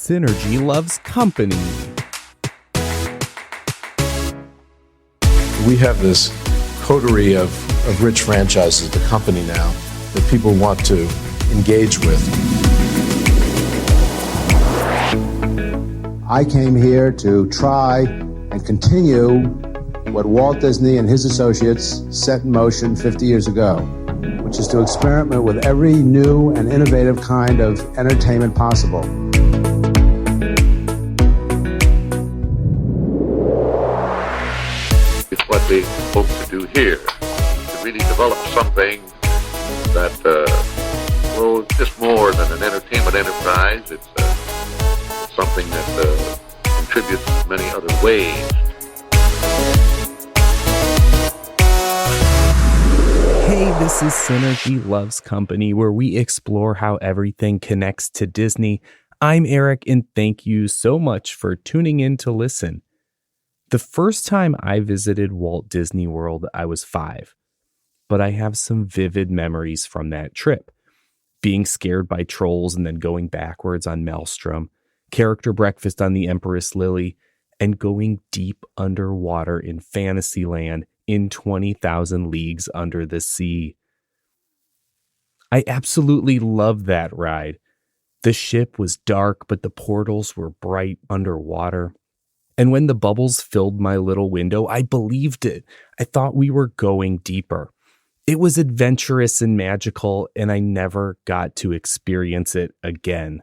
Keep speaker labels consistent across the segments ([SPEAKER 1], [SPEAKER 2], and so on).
[SPEAKER 1] Synergy Loves Company.
[SPEAKER 2] We have this coterie of rich franchises, the company now, that people want to engage with.
[SPEAKER 3] I came here to try and continue what Walt Disney and his associates set in motion 50 years ago, which is to experiment with every new and innovative kind of entertainment possible.
[SPEAKER 4] It's what they hope to do here, to really develop something that, it's just more than an entertainment enterprise. It's something that contributes in many other ways.
[SPEAKER 1] Hey, this is Synergy Loves Company, where we explore how everything connects to Disney. I'm Eric, and thank you so much for tuning in to listen. The first time I visited Walt Disney World, I was 5, but I have some vivid memories from that trip. Being scared by trolls and then going backwards on Maelstrom, character breakfast on the Empress Lily, and going deep underwater in Fantasyland in 20,000 Leagues Under the Sea. I absolutely loved that ride. The ship was dark, but the portals were bright underwater. And when the bubbles filled my little window, I believed it. I thought we were going deeper. It was adventurous and magical, and I never got to experience it again.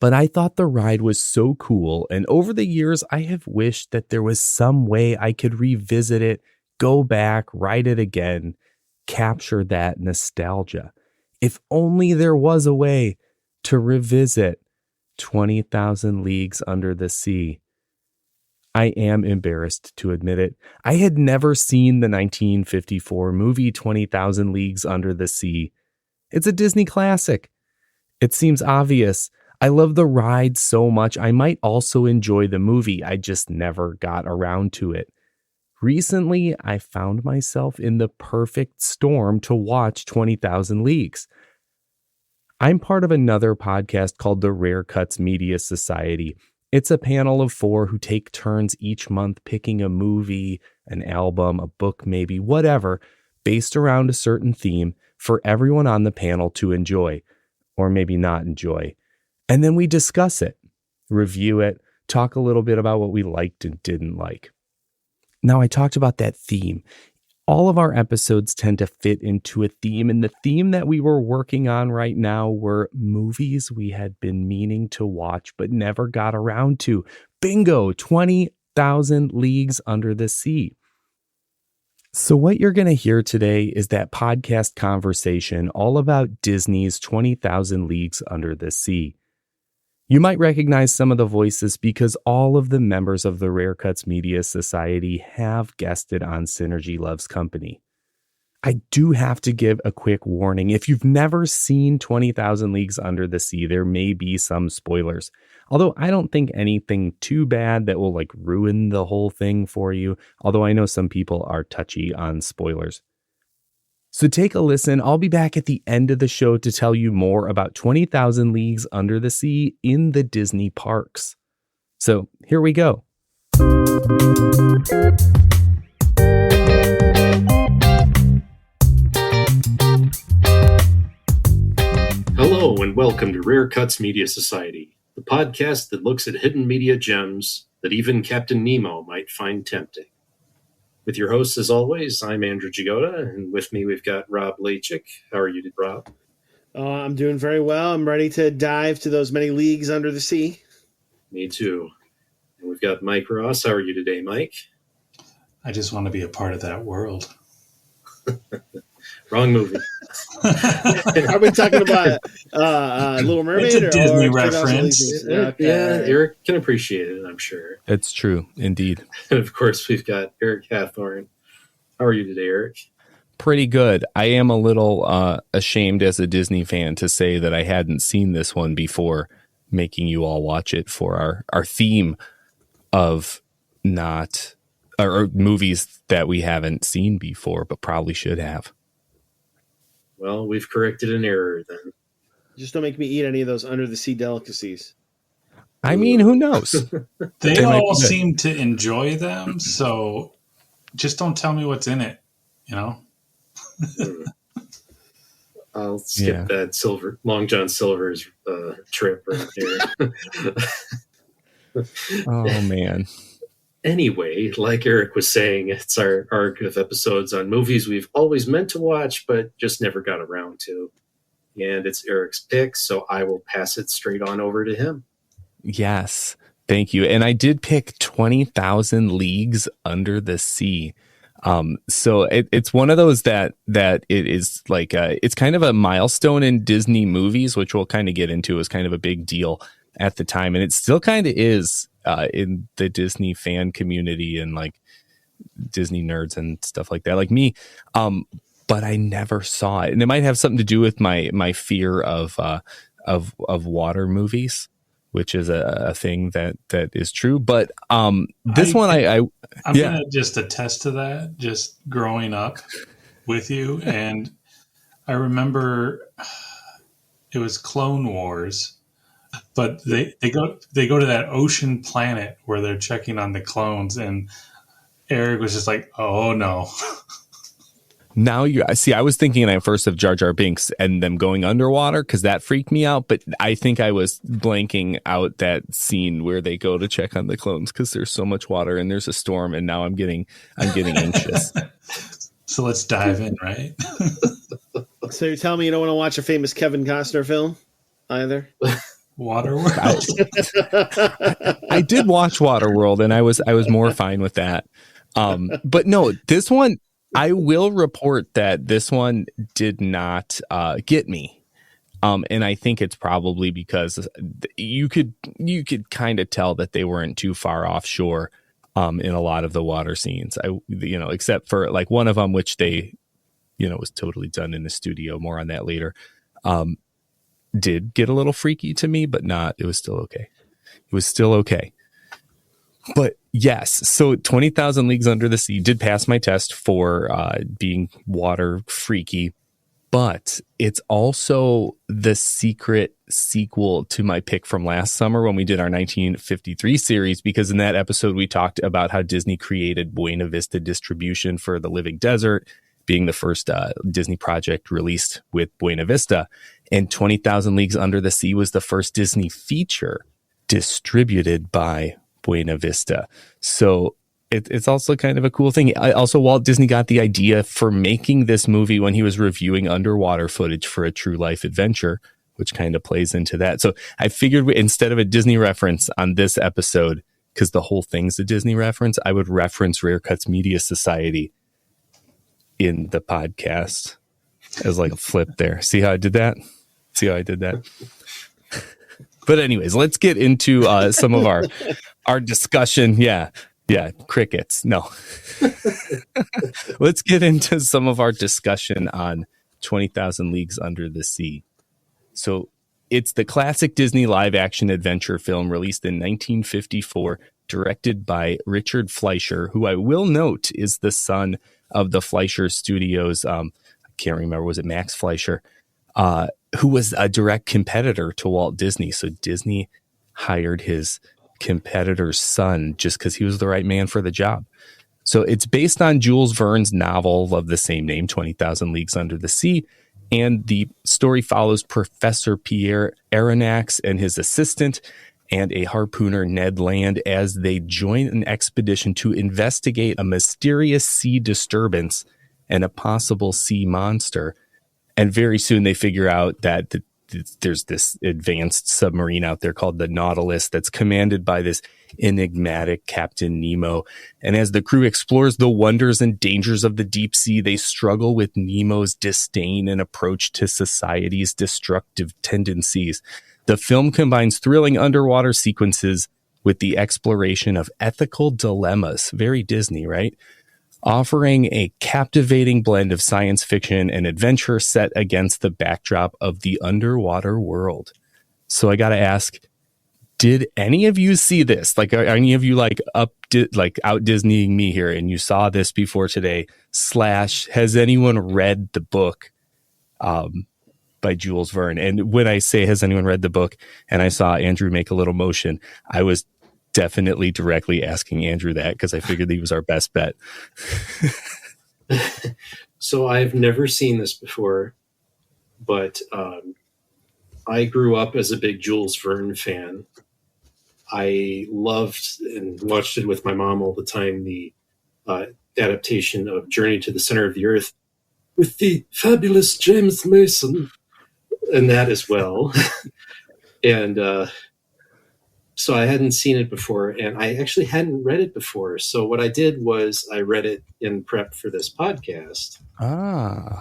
[SPEAKER 1] But I thought the ride was so cool, and over the years, I have wished that there was some way I could revisit it, go back, ride it again, capture that nostalgia. If only there was a way to revisit 20,000 Leagues Under the Sea. I am embarrassed to admit it. I had never seen the 1954 movie 20,000 Leagues Under the Sea. It's a Disney classic. It seems obvious. I love the ride so much. I might also enjoy the movie. I just never got around to it. Recently, I found myself in the perfect storm to watch 20,000 Leagues. I'm part of another podcast called the Rare Cust Media Society. It's a panel of 4 who take turns each month picking a movie, an album, a book, maybe whatever, based around a certain theme for everyone on the panel to enjoy, or maybe not enjoy. And then we discuss it, review it, talk a little bit about what we liked and didn't like. Now, I talked about that theme. All of our episodes tend to fit into a theme, and the theme that we were working on right now were movies we had been meaning to watch but never got around to. Bingo! 20,000 Leagues Under the Sea. So what you're going to hear today is that podcast conversation all about Disney's 20,000 Leagues Under the Sea. You might recognize some of the voices because all of the members of the Rare Cust Media Society have guested on Synergy Loves Company. I do have to give a quick warning. If you've never seen 20,000 Leagues Under the Sea, there may be some spoilers. Although I don't think anything too bad that will ruin the whole thing for you. Although I know some people are touchy on spoilers. So take a listen. I'll be back at the end of the show to tell you more about 20,000 Leagues Under the Sea in the Disney parks. So here we go.
[SPEAKER 5] Hello and welcome to Rare Cust Media Society, the podcast that looks at hidden media gems that even Captain Nemo might find tempting. With your hosts, as always, I'm Andrew Jagoda, and with me we've got Rob Lachcik. How are you, Rob?
[SPEAKER 6] I'm doing very well. I'm ready to dive to those many leagues under the sea.
[SPEAKER 5] Me too. And we've got Mike Ross. How are you today, Mike?
[SPEAKER 7] I just want to be a part of that world.
[SPEAKER 5] Wrong movie.
[SPEAKER 6] Are we talking about Little Mermaid?
[SPEAKER 7] It's a Disney reference.
[SPEAKER 5] Okay. Yeah, Eric can appreciate it, I'm sure.
[SPEAKER 1] It's true, indeed.
[SPEAKER 5] And of course, we've got Eric Hathorn. How are you today, Eric?
[SPEAKER 1] Pretty good. I am a little ashamed as a Disney fan to say that I hadn't seen this one before making you all watch it for our theme of or movies that we haven't seen before, but probably should have.
[SPEAKER 5] Well, we've corrected an error then.
[SPEAKER 6] Just don't make me eat any of those under the sea delicacies.
[SPEAKER 1] I mean, who knows?
[SPEAKER 7] They all seem to enjoy them, so just don't tell me what's in it, you know?
[SPEAKER 5] I'll skip that Long John Silver's trip right there.
[SPEAKER 1] Oh, man.
[SPEAKER 5] Anyway, like Eric was saying, it's our arc of episodes on movies we've always meant to watch, but just never got around to. And it's Eric's pick, so I will pass it straight on over to him.
[SPEAKER 1] Yes, thank you. And I did pick 20,000 Leagues Under the Sea. So it's one of those that it is like it's kind of a milestone in Disney movies, which we'll kind of get into, is kind of a big deal at the time, and it still kind of is in the Disney fan community and like Disney nerds and stuff like that, like me. But I never saw it, and it might have something to do with my fear of water movies, which is a thing that is true. But I'm gonna
[SPEAKER 7] just attest to that, just growing up with you. And I remember it was Clone Wars, but they go to that ocean planet where they're checking on the clones, and Eric was just like, oh no.
[SPEAKER 1] Now I was thinking at first of Jar Jar Binks and them going underwater, because that freaked me out. But I think I was blanking out that scene where they go to check on the clones because there's so much water and there's a storm, and now I'm getting anxious.
[SPEAKER 7] So let's dive in, right?
[SPEAKER 6] So you're telling me you don't want to watch a famous Kevin Costner film either?
[SPEAKER 7] Waterworld.
[SPEAKER 1] I did watch Waterworld, and I was more fine with that. But no, this one. I will report that this one did not get me. And I think it's probably because you could kind of tell that they weren't too far offshore in a lot of the water scenes. Except for like one of them, which they, was totally done in the studio. More on that later. Did get a little freaky to me, but it was still okay. It was still okay. But yes, so 20,000 Leagues Under the Sea did pass my test for being water freaky, but it's also the secret sequel to my pick from last summer when we did our 1953 series, because in that episode we talked about how Disney created Buena Vista Distribution for The Living Desert, being the first Disney project released with Buena Vista, and 20,000 Leagues Under the Sea was the first Disney feature distributed by Buena Vista. So it's also kind of a cool thing. Also, Walt Disney got the idea for making this movie when he was reviewing underwater footage for A True Life Adventure, which kind of plays into that. So I figured instead of a Disney reference on this episode, because the whole thing's a Disney reference, I would reference Rare Cust Media Society in the podcast as like a flip there. See how I did that? But anyways, let's get into some of our discussion. Yeah, crickets. No. Let's get into some of our discussion on 20,000 Leagues Under the Sea. So it's the classic Disney live-action adventure film released in 1954, directed by Richard Fleischer, who I will note is the son of the Fleischer Studios. I can't remember, was it Max Fleischer? Who was a direct competitor to Walt Disney. So Disney hired his competitor's son just because he was the right man for the job. So it's based on Jules Verne's novel of the same name, 20,000 Leagues Under the Sea. And the story follows Professor Pierre Aronnax and his assistant and a harpooner, Ned Land, as they join an expedition to investigate a mysterious sea disturbance and a possible sea monster. And very soon they figure out that there's this advanced submarine out there called the Nautilus that's commanded by this enigmatic Captain Nemo. And as the crew explores the wonders and dangers of the deep sea, they struggle with Nemo's disdain and approach to society's destructive tendencies. The film combines thrilling underwater sequences with the exploration of ethical dilemmas. Very Disney, right? Offering a captivating blend of science fiction and adventure set against the backdrop of the underwater world. So I got to ask, did any of you see this? Like, are any of you out Disneying me here and you saw this before today? / has anyone read the book by Jules Verne. And when I say, has anyone read the book? And I saw Andrew make a little motion, I was definitely directly asking Andrew that because I figured he was our best bet.
[SPEAKER 5] So I've never seen this before, but I grew up as a big Jules Verne fan. I loved and watched it with my mom all the time, the adaptation of Journey to the Center of the Earth with the fabulous James Mason, and that as well. And so I hadn't seen it before, and I actually hadn't read it before. So what I did was I read it in prep for this podcast.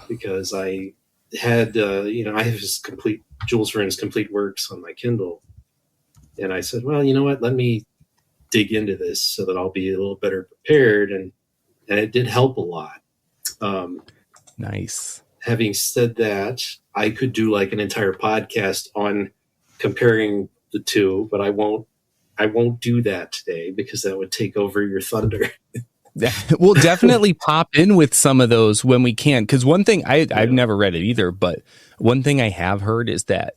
[SPEAKER 5] Because I had, I have his Jules Verne's complete works on my Kindle. And I said, well, you know what? Let me dig into this so that I'll be a little better prepared. And it did help a lot.
[SPEAKER 1] Nice.
[SPEAKER 5] Having said that, I could do like an entire podcast on comparing the two, but I won't do that today because that would take over your thunder.
[SPEAKER 1] We'll definitely pop in with some of those when we can. Because one thing I've never read it either, but one thing I have heard is that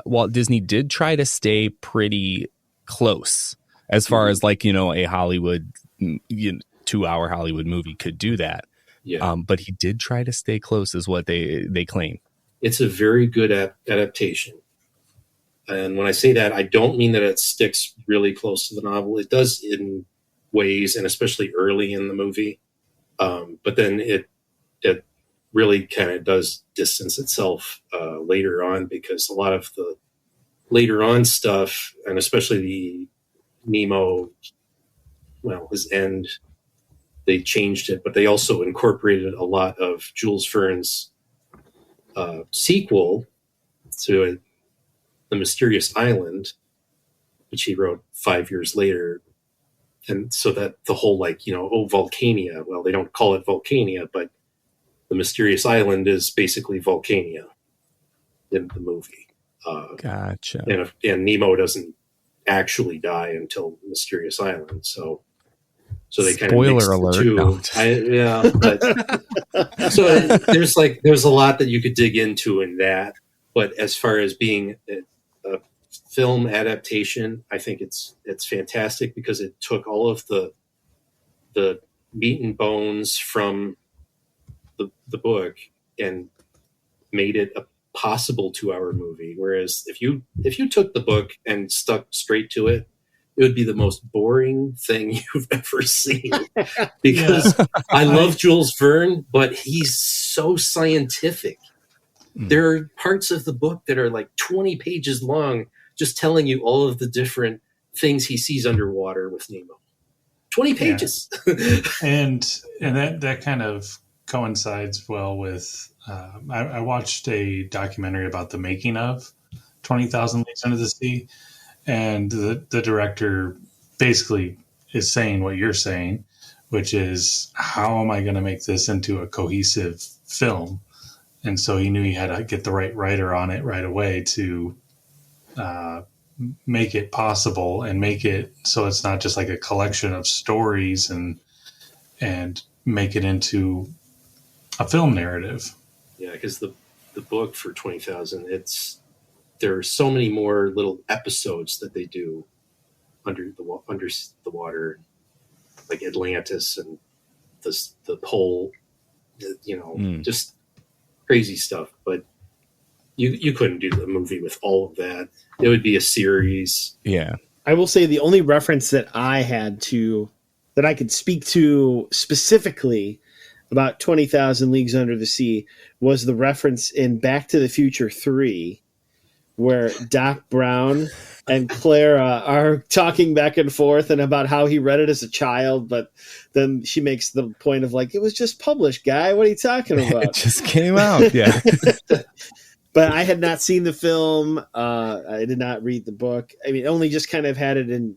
[SPEAKER 1] Walt Disney did try to stay pretty close as far as like, a Hollywood, 2-hour Hollywood movie could do that.
[SPEAKER 5] Yeah.
[SPEAKER 1] But he did try to stay close is what they claim.
[SPEAKER 5] It's a very good adaptation. And when I say that, I don't mean that it sticks really close to the novel. It does in ways, and especially early in the movie. But then it really kind of does distance itself later on, because a lot of the later on stuff, and especially the Nemo, his end, they changed it, but they also incorporated a lot of Jules Verne's sequel to The Mysterious Island, which he wrote 5 years later. And so that the whole Volcania, well, they don't call it Volcania, but The Mysterious Island is basically Volcania in the movie.
[SPEAKER 1] Gotcha.
[SPEAKER 5] And Nemo doesn't actually die until Mysterious Island. So they kind of mixed
[SPEAKER 1] alert.
[SPEAKER 5] The two.
[SPEAKER 1] No.
[SPEAKER 5] But so there's a lot that you could dig into in that. But as far as being a film adaptation, I think it's fantastic because it took all of the meat and bones from the book and made it a possible 2-hour movie. Whereas if you took the book and stuck straight to it, it would be the most boring thing you've ever seen. Because I love Jules Verne, but he's so scientific. There are parts of the book that are like 20 pages long, just telling you all of the different things he sees underwater with Nemo. 20 pages.
[SPEAKER 7] Yeah. and that kind of coincides well with, I watched a documentary about the making of 20,000 Leagues Under the Sea. And the director basically is saying what you're saying, which is, how am I going to make this into a cohesive film? And so he knew he had to get the right writer on it right away to make it possible and make it so it's not just like a collection of stories and make it into a film narrative.
[SPEAKER 5] Yeah, because the book for 20,000, there are so many more little episodes that they do under the water, like Atlantis and the pole, just crazy stuff. But you couldn't do the movie with all of that. It would be a series.
[SPEAKER 1] Yeah.
[SPEAKER 6] I will say the only reference that I could speak to specifically about 20,000 Leagues Under the Sea was the reference in Back to the Future 3, where Doc Brown and Clara are talking back and forth and about how he read it as a child, but then she makes the point of like, it was just published, guy. What are you talking about?
[SPEAKER 1] It just came out. Yeah.
[SPEAKER 6] But I had not seen the film. I did not read the book. I mean, only just kind of had it in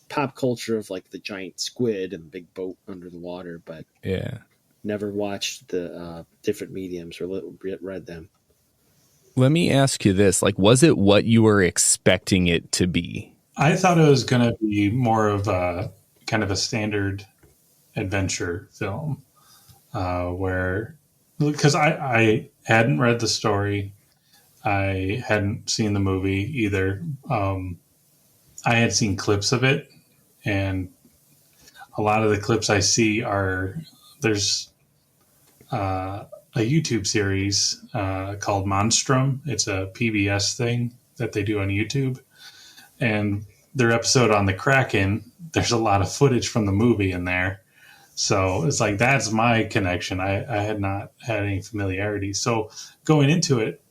[SPEAKER 6] pop culture of like the giant squid and the big boat under the water, but never watched the different mediums or read them.
[SPEAKER 1] Let me ask you this. Like, was it what you were expecting it to be?
[SPEAKER 7] I thought it was going to be more of a kind of a standard adventure film where because I hadn't read the story. I hadn't seen the movie either. I had seen clips of it, and a lot of the clips I see there's a YouTube series called Monstrum. It's a PBS thing that they do on YouTube, and their episode on the Kraken, there's a lot of footage from the movie in there. So it's like, that's my connection. I had not had any familiarity. So going into it,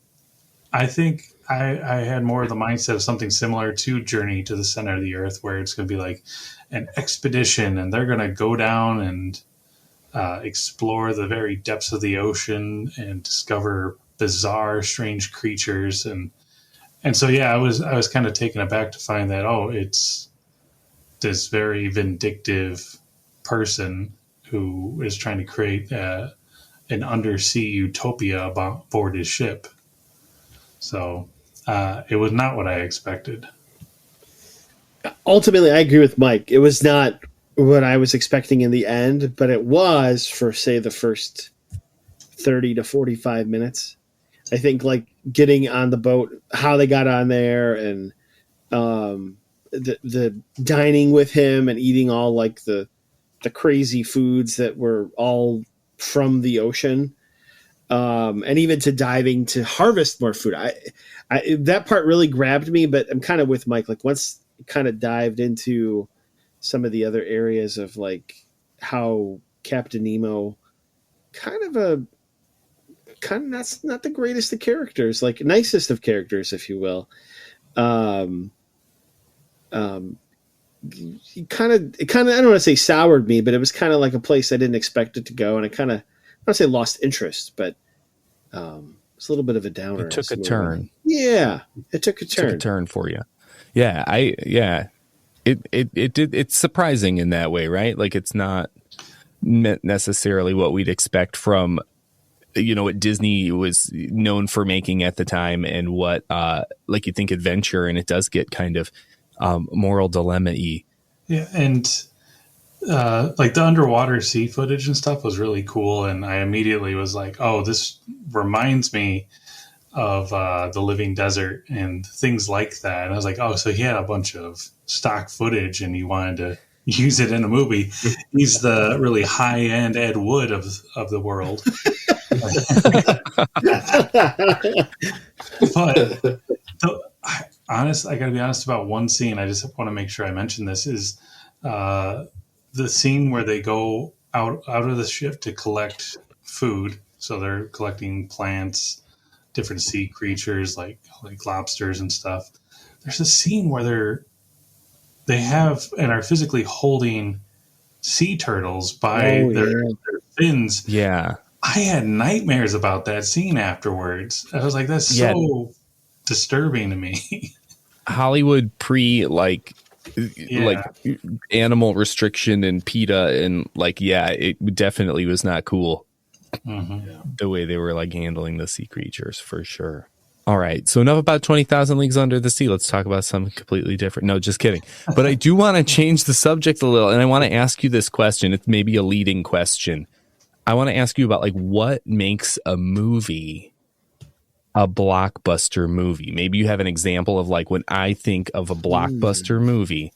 [SPEAKER 7] I think I had more of the mindset of something similar to Journey to the Center of the Earth, where it's going to be like an expedition and they're going to go down and explore the very depths of the ocean and discover bizarre, strange creatures. And so, yeah, I was kind of taken aback to find that, it's this very vindictive person who is trying to create an undersea utopia aboard his ship. So it was not what I expected.
[SPEAKER 6] Ultimately, I agree with Mike. It was not what I was expecting in the end, but it was for, say, the first 30 to 45 minutes. I think, like, getting on the boat, how they got on there, and the dining with him and eating all, like, the crazy foods that were all from the ocean. And even to diving to harvest more food. I that part really grabbed me, but I'm kind of with Mike. Like, once it kind of dived into some of the other areas of, like, how Captain Nemo that's not the greatest of characters, like nicest of characters, if you will. It kind of, I don't want to say soured me, but it was kind of like a place I didn't expect it to go. And I kind of, I don't want to say lost interest, but it's a little bit of a downer.
[SPEAKER 1] It took a turn.
[SPEAKER 6] Yeah, it took a turn.
[SPEAKER 1] It took a turn for you. Yeah, It did. It's surprising in that way, right? Like, it's not necessarily what we'd expect from, what Disney was known for making at the time, and what, like, you think adventure, and it does get kind of moral dilemma-y.
[SPEAKER 7] Yeah, and like the underwater sea footage and stuff was really cool, and I immediately was like, oh, this reminds me of the Living Desert and things like that. And I was like, oh, so he had a bunch of stock footage and he wanted to use it in a movie. He's the really high-end Ed Wood of the world. But I got to be honest about one scene. I just want to make sure I mention this, is the scene where they go out of the ship to collect food. So they're collecting plants, different sea creatures like lobsters and stuff. There's a scene where they have and are physically holding sea turtles by their fins.
[SPEAKER 1] Yeah.
[SPEAKER 7] I had nightmares about that scene afterwards. I was like, that's so disturbing to me.
[SPEAKER 1] Hollywood like animal restriction and PETA, and it definitely was not cool. Mm-hmm. The way they were, like, handling the sea creatures, for sure. All right, so enough about 20,000 Leagues Under the Sea. Let's talk about something completely different. No, just kidding. But I do want to change the subject a little, and I want to ask you this question. It's maybe a leading question. I want to ask you about, like, what makes a movie a blockbuster movie? Maybe you have an example of, like, when I think of a blockbuster movie,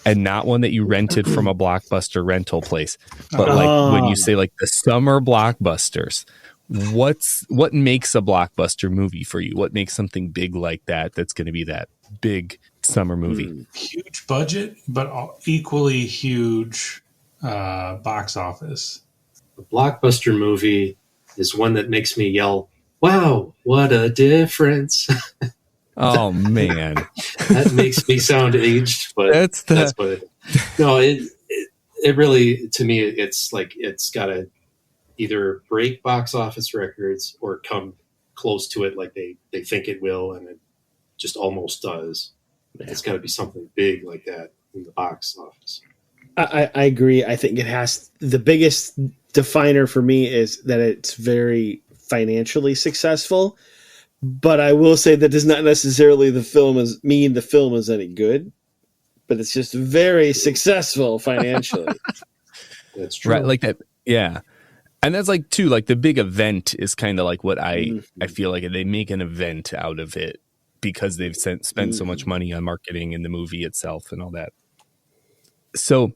[SPEAKER 1] and not one that you rented from a Blockbuster rental place, but like when you say, like, the summer blockbusters, what makes a blockbuster movie for you? What makes something big like that that's going to be that big summer movie?
[SPEAKER 7] Huge budget, but equally huge box office.
[SPEAKER 5] A blockbuster movie is one that makes me yell, "Wow, what a difference!"
[SPEAKER 1] Oh man,
[SPEAKER 5] that makes me sound aged, but that's what. No, it really, to me, it's like it's got to either break box office records or come close to it, like they think it will, and it just almost does. It's got to be something big like that in the box office.
[SPEAKER 6] I agree. I think it has, the biggest definer for me is that it's very financially successful. But I will say that does not necessarily mean the film is any good, but it's just very successful financially.
[SPEAKER 5] That's true.
[SPEAKER 1] Right, like that. Yeah. And that's like too, like the big event is kind of like what I feel like they make an event out of it because they've spent so much money on marketing and the movie itself and all that. So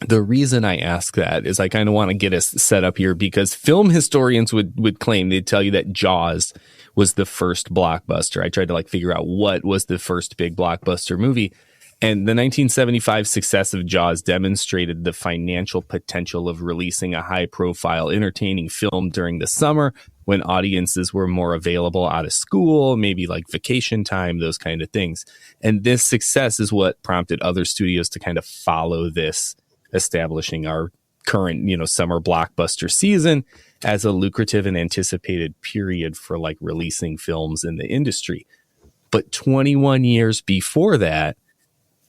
[SPEAKER 1] the reason I ask that is I kind of want to get us set up here because film historians would claim, they'd tell you that Jaws was the first blockbuster. I tried to like figure out what was the first big blockbuster movie. And the 1975 success of Jaws demonstrated the financial potential of releasing a high-profile, entertaining film during the summer when audiences were more available out of school, maybe like vacation time, those kind of things. And this success is what prompted other studios to kind of follow this, establishing our current, summer blockbuster season as a lucrative and anticipated period for like releasing films in the industry. But 21 years before that,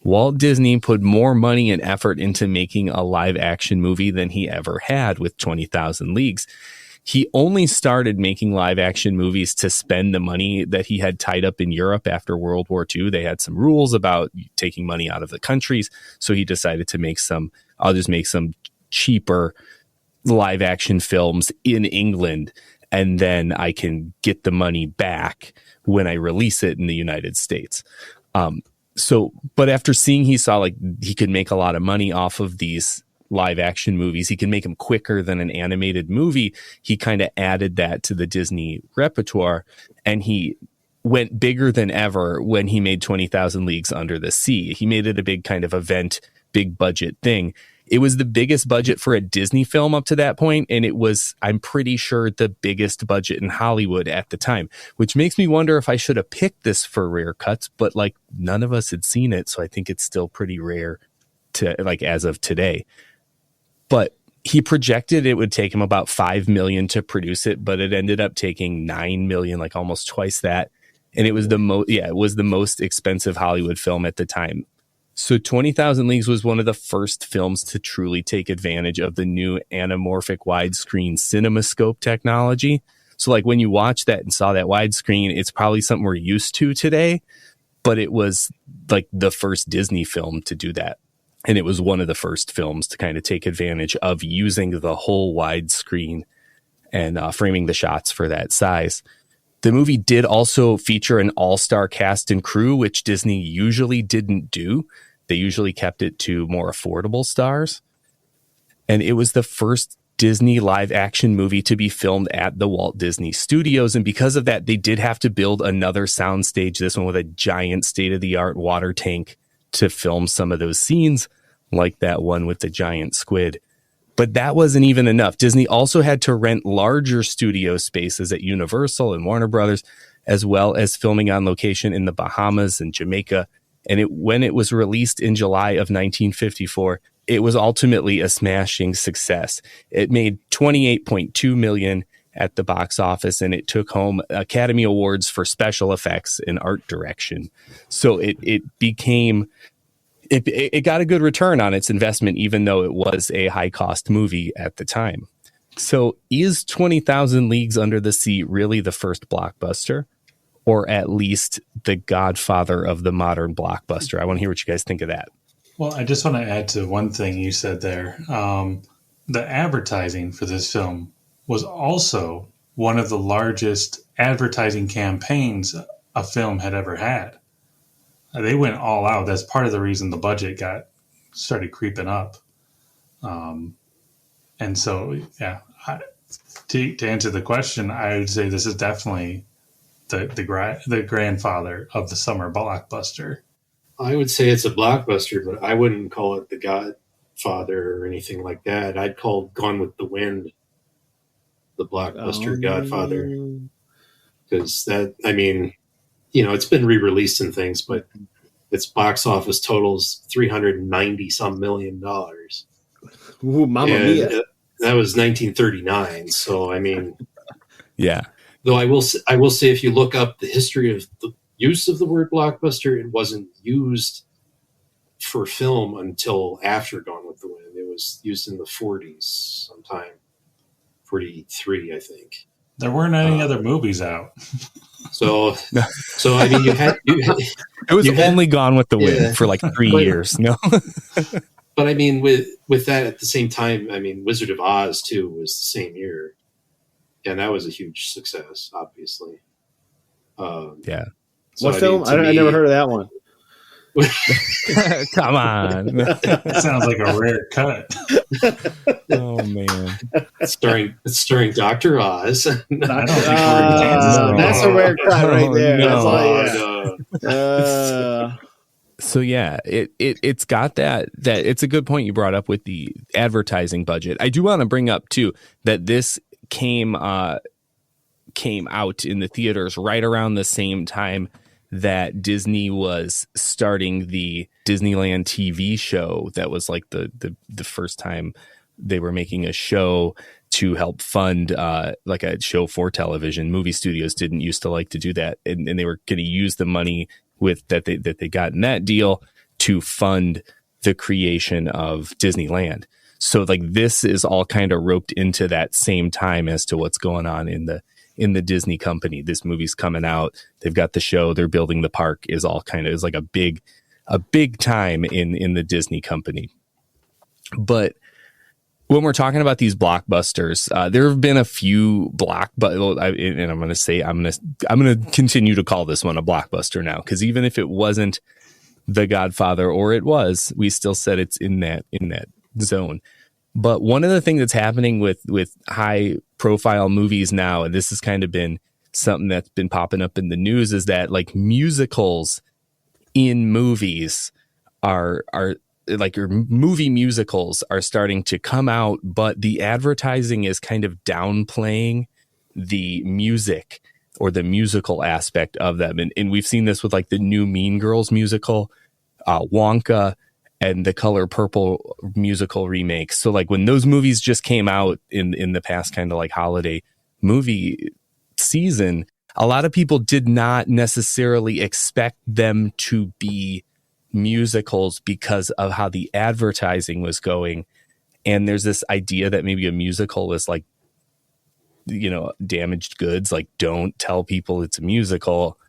[SPEAKER 1] Walt Disney put more money and effort into making a live action movie than he ever had with 20,000 Leagues. He only started making live action movies to spend the money that he had tied up in Europe after World War II. They had some rules about taking money out of the countries. So he decided to I'll just make some cheaper live action films in England. And then I can get the money back when I release it in the United States. But after seeing he saw like he could make a lot of money off of these live action movies, he can make them quicker than an animated movie. He kind of added that to the Disney repertoire, and he went bigger than ever when he made 20,000 Leagues Under the Sea. He made it a big kind of event, big budget thing. It was the biggest budget for a Disney film up to that point, and it was, I'm pretty sure, the biggest budget in Hollywood at the time, which makes me wonder if I should have picked this for Rare Cuts, but like none of us had seen it, so I think it's still pretty rare to like as of today. But he projected it would take him about $5 million to produce it, but it ended up taking $9 million, like almost twice that. And it was the most expensive Hollywood film at the time. So 20,000 Leagues was one of the first films to truly take advantage of the new anamorphic widescreen CinemaScope technology. So like when you watch that and saw that widescreen, it's probably something we're used to today, but it was like the first Disney film to do that. And it was one of the first films to kind of take advantage of using the whole widescreen and framing the shots for that size. The movie did also feature an all-star cast and crew, which Disney usually didn't do. They usually kept it to more affordable stars. And it was the first Disney live action movie to be filmed at the Walt Disney Studios. And because of that, they did have to build another soundstage, this one with a giant state-of-the-art water tank to film some of those scenes, like that one with the giant squid. But that wasn't even enough. Disney also had to rent larger studio spaces at Universal and Warner Brothers, as well as filming on location in the Bahamas and Jamaica. And when it was released in July of 1954, it was ultimately a smashing success. It made $28.2 million at the box office, and it took home Academy Awards for special effects and art direction. So it got a good return on its investment, even though it was a high-cost movie at the time. So is 20,000 Leagues Under the Sea really the first blockbuster? Or at least the godfather of the modern blockbuster? I want to hear what you guys think of that.
[SPEAKER 7] Well, I just want to add to one thing you said there. The advertising for this film was also one of the largest advertising campaigns a film had ever had. They went all out. That's part of the reason the budget started creeping up. And so, yeah, to answer the question, I would say this is definitely the grandfather of the summer blockbuster.
[SPEAKER 5] I would say it's a blockbuster, but I wouldn't call it the Godfather or anything like that. I'd call Gone with the Wind the blockbuster Godfather. Because it's been re-released and things, but its box office totals $390-some million.
[SPEAKER 6] Ooh, Mamma Mia.
[SPEAKER 5] That was 1939. So,
[SPEAKER 1] yeah.
[SPEAKER 5] Though I will say, if you look up the history of the use of the word blockbuster, it wasn't used for film until after Gone with the Wind. It was used in the 40s sometime, 43, I think.
[SPEAKER 7] There weren't any other movies out.
[SPEAKER 5] So you had
[SPEAKER 1] it was only Gone with the Wind for like 3 years. No,
[SPEAKER 5] But I mean, with that at the same time, I mean, Wizard of Oz too was the same year, and that was a huge success, obviously.
[SPEAKER 1] Yeah.
[SPEAKER 5] So,
[SPEAKER 6] What film? I never heard of that one.
[SPEAKER 1] Come on.
[SPEAKER 7] That sounds like a rare cut.
[SPEAKER 1] Oh man.
[SPEAKER 5] It's starring Dr. Oz.
[SPEAKER 7] I don't think we're in Kansas anymore.
[SPEAKER 6] That's a rare cut right there.
[SPEAKER 1] No.
[SPEAKER 6] That's all,
[SPEAKER 1] So yeah, it's got that it's a good point you brought up with the advertising budget. I do want to bring up too that this came out in the theaters right around the same time that Disney was starting the Disneyland TV show. That was like the first time they were making a show to help fund like a show for television. Movie studios didn't used to like to do that, and they were going to use the money with that they got in that deal to fund the creation of Disneyland. So like this is all kind of roped into that same time as to what's going on in the Disney company. This movie's coming out. They've got the show. They're building the park. Is like a big time in the Disney company. But when we're talking about these blockbusters, there have been a few and I'm going to continue to call this one a blockbuster now, because even if it wasn't The Godfather, or it was, we still said it's in that zone. But one of the things that's happening with high profile movies now, and this has kind of been something that's been popping up in the news, is that like musicals in movies are like your movie musicals are starting to come out, but the advertising is kind of downplaying the music or the musical aspect of them. And we've seen this with like the new Mean Girls musical, Wonka, and the Color Purple musical remakes. So like when those movies just came out in the past kind of like holiday movie season, a lot of people did not necessarily expect them to be musicals because of how the advertising was going. And there's this idea that maybe a musical is like, you know, damaged goods. Like, don't tell people it's a musical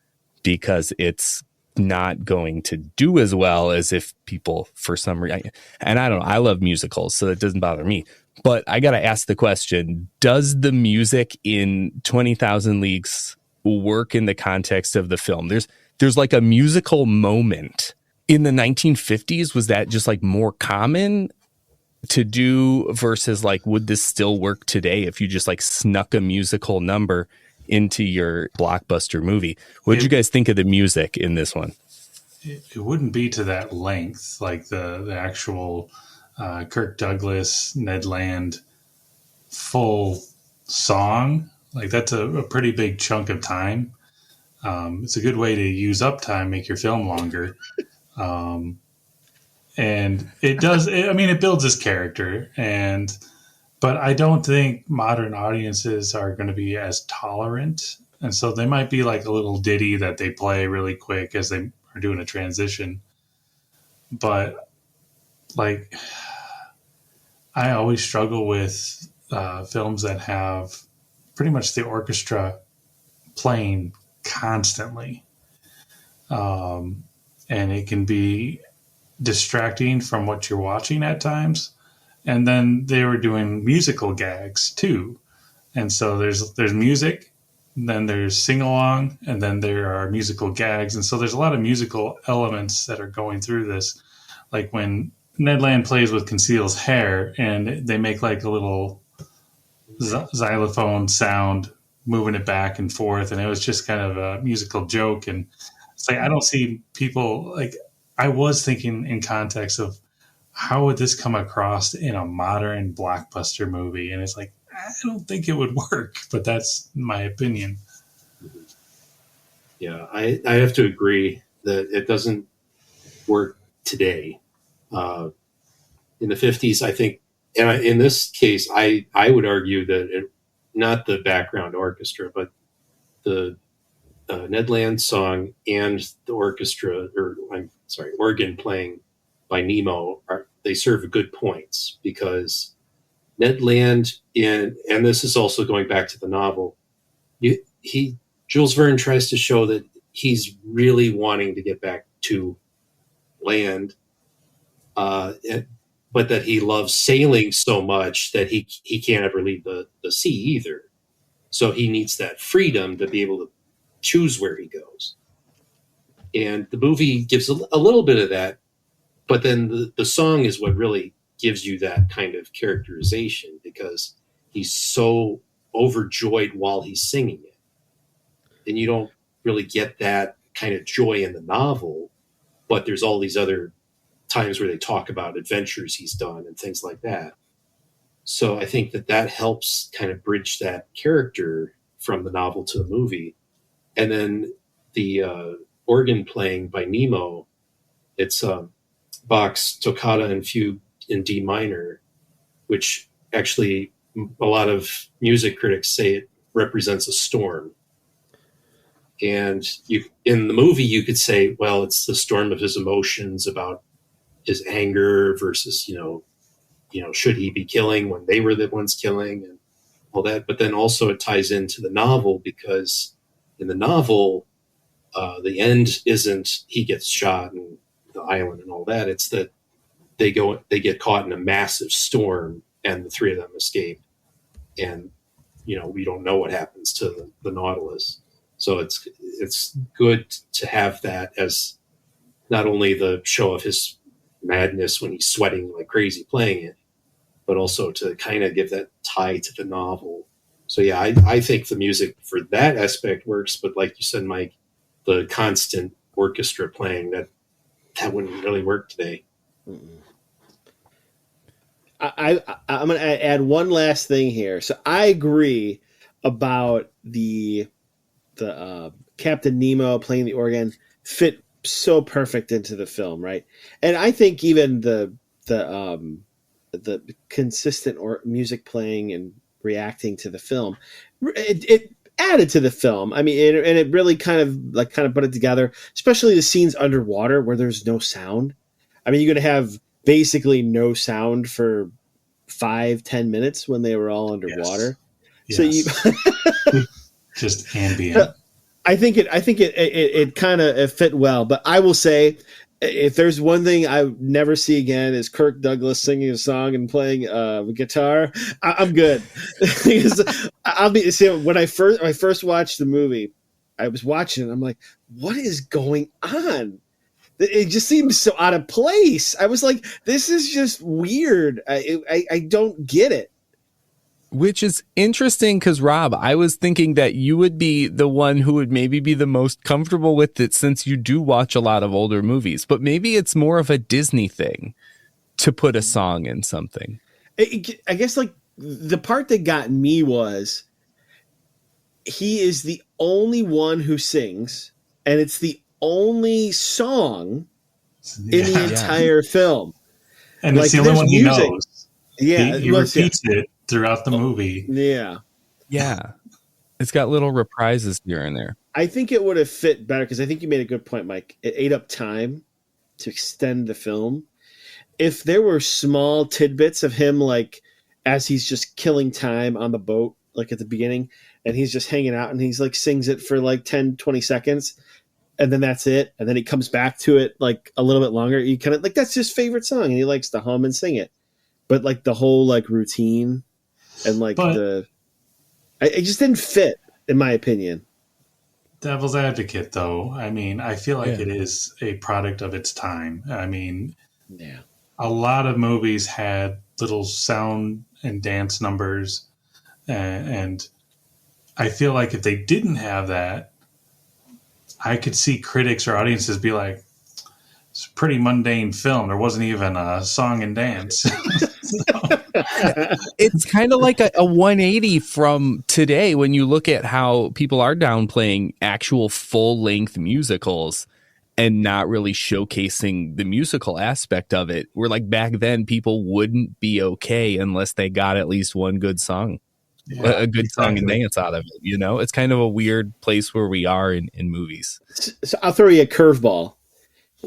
[SPEAKER 1] because it's not going to do as well as if people, for some reason, and I don't know, I love musicals, so that doesn't bother me. But I got to ask the question, does the music in 20,000 Leagues work in the context of the film? There's like a musical moment. In the 1950s, was that just like more common to do versus like, would this still work today if you just like snuck a musical number into your blockbuster movie? What did you guys think of the music in this one?
[SPEAKER 7] It wouldn't be to that length, like the actual Kirk Douglas, Ned Land full song. Like that's a pretty big chunk of time. It's a good way to use up time, make your film longer. And it does, it builds his character, but I don't think modern audiences are going to be as tolerant. And so they might be like a little ditty that they play really quick as they are doing a transition. But like, I always struggle with films that have pretty much the orchestra playing constantly. And it can be distracting from what you're watching at times. And then they were doing musical gags too. And so there's music, then there's sing-along, and then there are musical gags. And so there's a lot of musical elements that are going through this. Like when Ned Land plays with Conceal's hair and they make like a little xylophone sound, moving it back and forth. And it was just kind of a musical joke. And it's like, I don't see people like, I was thinking in context of how would this come across in a modern blockbuster movie? And it's like, I don't think it would work, but that's my opinion.
[SPEAKER 5] Yeah, I have to agree that it doesn't work today. In the 50s, I think, and in this case, I would argue that not the background orchestra, but the Ned Land song and the orchestra, organ playing by Nemo, they serve good points, because Ned Land, and this is also going back to the novel, Jules Verne tries to show that he's really wanting to get back to land, but that he loves sailing so much that he can't ever leave the sea either. So he needs that freedom to be able to choose where he goes. And the movie gives a little bit of that, but then the song is what really gives you that kind of characterization, because he's so overjoyed while he's singing it. And you don't really get that kind of joy in the novel, but there's all these other times where they talk about adventures he's done and things like that. So I think that helps kind of bridge that character from the novel to the movie. And then the organ playing by Nemo, it's Bach's Toccata and Fugue in D minor, which actually a lot of music critics say it represents a storm. And in the movie, you could say, well, it's the storm of his emotions about his anger versus, should he be killing when they were the ones killing and all that. But then also it ties into the novel, because in the novel, the end isn't he gets shot and the island and all that. It's that they get caught in a massive storm and the three of them escape. And, we don't know what happens to the Nautilus. So it's good to have that as not only the show of his madness when he's sweating like crazy playing it, but also to kind of give that tie to the novel. So yeah, I think the music for that aspect works, but like you said, Mike, the constant orchestra playing, that wouldn't really work today.
[SPEAKER 6] I'm going to add one last thing here. So I agree about the Captain Nemo playing the organ fit so perfect into the film, right? And I think even the consistent music playing and reacting to the film, it added to the film. I mean, it really kind of put it together, especially the scenes underwater where there's no sound. I mean, you're going to have basically no sound for 5-10 minutes when they were all underwater.
[SPEAKER 7] Yes.
[SPEAKER 6] So you
[SPEAKER 7] just ambient.
[SPEAKER 6] I think it kind of fit well, but I will say, if there's one thing I never see again is Kirk Douglas singing a song and playing guitar, I'm good. When I first watched the movie, I was watching it. I'm like, what is going on? It just seems so out of place. I was like, this is just weird. I don't get it.
[SPEAKER 1] Which is interesting because, Rob, I was thinking that you would be the one who would maybe be the most comfortable with it, since you do watch a lot of older movies. But maybe it's more of a Disney thing to put a song in something.
[SPEAKER 6] I guess like the part that got me was he is the only one who sings, and it's the only song in the entire film.
[SPEAKER 7] And it's the only one he knows.
[SPEAKER 6] Yeah.
[SPEAKER 7] He repeats it throughout the movie.
[SPEAKER 6] Yeah.
[SPEAKER 1] Yeah. It's got little reprises here and there.
[SPEAKER 6] I think it would have fit better, because I think you made a good point, Mike. It ate up time to extend the film. If there were small tidbits of him, like as he's just killing time on the boat, like at the beginning, and he's just hanging out and he's like sings it for like 10-20 seconds, and then that's it, and then he comes back to it like a little bit longer, you kind of like, that's his favorite song and he likes to hum and sing it. But like the whole like routine and like it just didn't fit, in my opinion.
[SPEAKER 7] Devil's advocate, though, I mean, I feel like it is a product of its time. I mean, a lot of movies had little sound and dance numbers, and I feel like if they didn't have that, I could see critics or audiences be like, it's a pretty mundane film. There wasn't even a song and dance.
[SPEAKER 1] It's kind of like a 180 from today when you look at how people are downplaying actual full-length musicals and not really showcasing the musical aspect of it. Where like back then, people wouldn't be okay unless they got at least one good song. A good song and dance out of it. It's kind of a weird place where we are in movies.
[SPEAKER 6] So I'll throw you a curveball.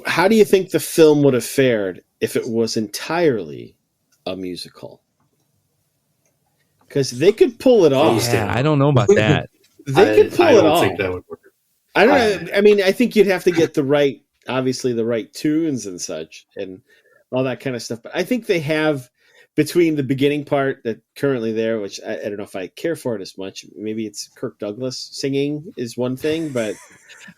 [SPEAKER 6] How do you think the film would have fared if it was entirely a musical? Because they could pull it off.
[SPEAKER 1] Yeah, I don't know about that.
[SPEAKER 6] They could pull it off.
[SPEAKER 5] I don't think that would work.
[SPEAKER 6] I don't know. I mean, I think you'd have to get the right tunes and such, and all that kind of stuff. But I think they have, between the beginning part that currently there, which I don't know if I care for it as much. Maybe it's Kirk Douglas singing is one thing, but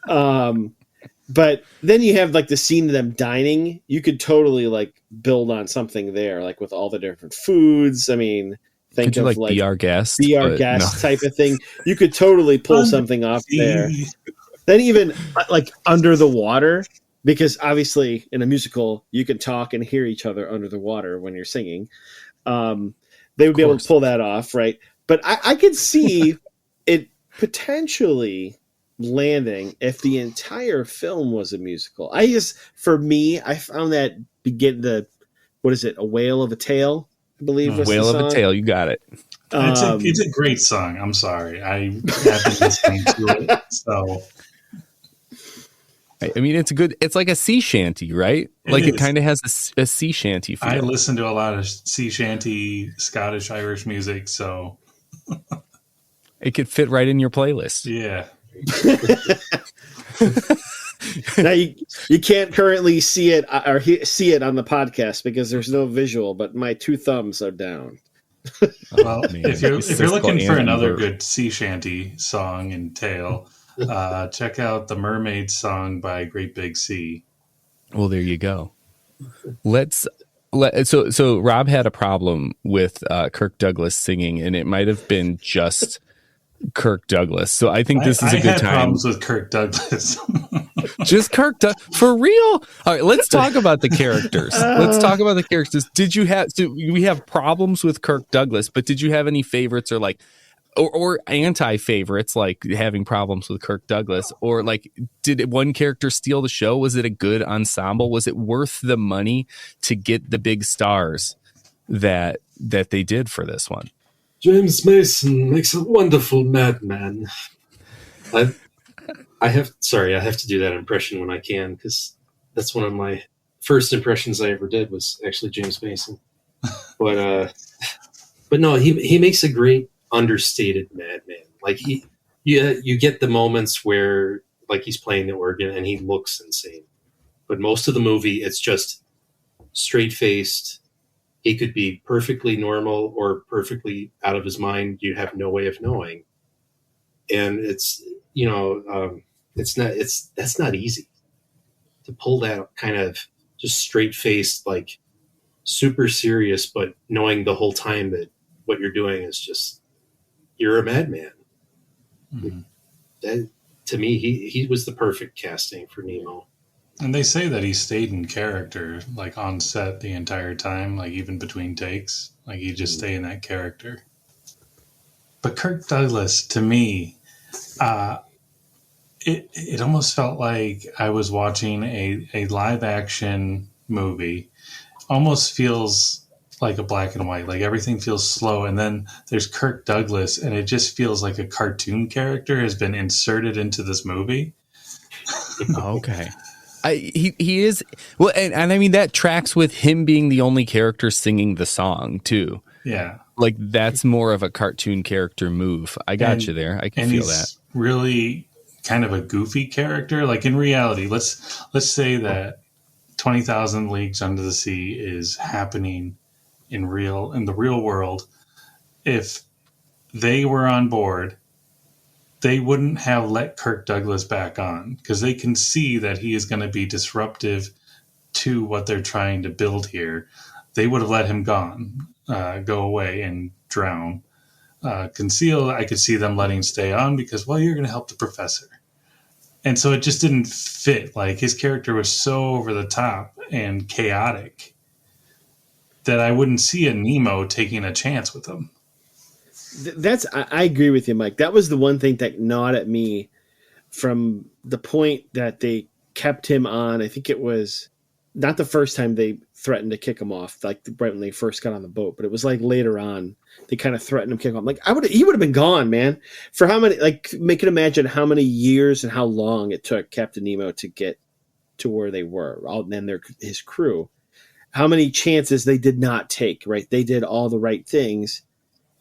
[SPEAKER 6] then you have like the scene of them dining. You could totally like build on something there, like with all the different foods. I mean, think
[SPEAKER 1] could you
[SPEAKER 6] of
[SPEAKER 1] like Be Our Guest,
[SPEAKER 6] type of thing. You could totally pull something off there. Then even like under the water, because obviously in a musical you can talk and hear each other under the water when you're singing. They would be able to pull that off, right? But I could see it potentially landing if the entire film was a musical. For me, I found that A Whale of a Tale, I believe was
[SPEAKER 1] Whale
[SPEAKER 6] the song.
[SPEAKER 1] of a Tale, you got it.
[SPEAKER 7] It's a great song. I'm sorry. I have been listening to it. So
[SPEAKER 1] I mean, it's like a sea shanty, right? It kind of has a sea shanty feel.
[SPEAKER 7] I listen to a lot of sea shanty, Scottish, Irish music, so
[SPEAKER 1] it could fit right in your playlist.
[SPEAKER 7] Yeah.
[SPEAKER 6] Now you can't currently see it or see it on the podcast because there's no visual, but my two thumbs are down.
[SPEAKER 7] Well, if you're looking for another good sea shanty song and tale, check out the Mermaid Song by Great Big Sea.
[SPEAKER 1] Well, there you go. So Rob had a problem with Kirk Douglas singing, and it might have been just Kirk Douglas. So I think this is a good time. I had
[SPEAKER 7] problems with Kirk Douglas.
[SPEAKER 1] Just Kirk for real? All right, let's talk about the characters. We have problems with Kirk Douglas, but did you have any favorites or anti-favorites, like having problems with Kirk Douglas? Or like, did one character steal the show? Was it a good ensemble? Was it worth the money to get the big stars that they did for this one?
[SPEAKER 5] James Mason makes a wonderful madman. I have to do that impression when I can, because that's one of my first impressions I ever did was actually James Mason. But no, he makes a great understated madman. Like you get the moments where like he's playing the organ and he looks insane, but most of the movie it's just straight faced. He could be perfectly normal or perfectly out of his mind. You have no way of knowing, and it's that's not easy to pull that kind of just straight faced, like super serious, but knowing the whole time that what you're doing is just you're a madman. Mm-hmm. That, to me, he was the perfect casting for Nemo.
[SPEAKER 7] And they say that he stayed in character, like on set the entire time, like even between takes, like he just stay in that character. But Kirk Douglas, to me, it almost felt like I was watching a live action movie. Almost feels like a black and white, like everything feels slow. And then there's Kirk Douglas, and it just feels like a cartoon character has been inserted into this movie.
[SPEAKER 1] Okay. He is well, and I mean that tracks with him being the only character singing the song too.
[SPEAKER 7] Yeah,
[SPEAKER 1] like that's more of a cartoon character move. I got you there. I can feel that.
[SPEAKER 7] Really, kind of a goofy character. Like in reality, let's say that 20,000 Leagues Under the Sea is happening in the real world. If they were on board, they wouldn't have let Kirk Douglas back on because they can see that he is going to be disruptive to what they're trying to build here. They would have let him go away and drown. Conceal, I could see them letting stay on because, well, you're going to help the professor. And so it just didn't fit. Like his character was so over the top and chaotic that I wouldn't see a Nemo taking a chance with him.
[SPEAKER 6] I agree with you, Mike. That was the one thing that gnawed at me from the point that they kept him on. I think it was not the first time they threatened to kick him off, like right when they first got on the boat, but it was like later on they kind of threatened him to kick him off. Like he would have been gone, man. For how many? Like, make it imagine how many years and how long it took Captain Nemo to get to where they were, and then his crew. How many chances they did not take? Right, they did all the right things.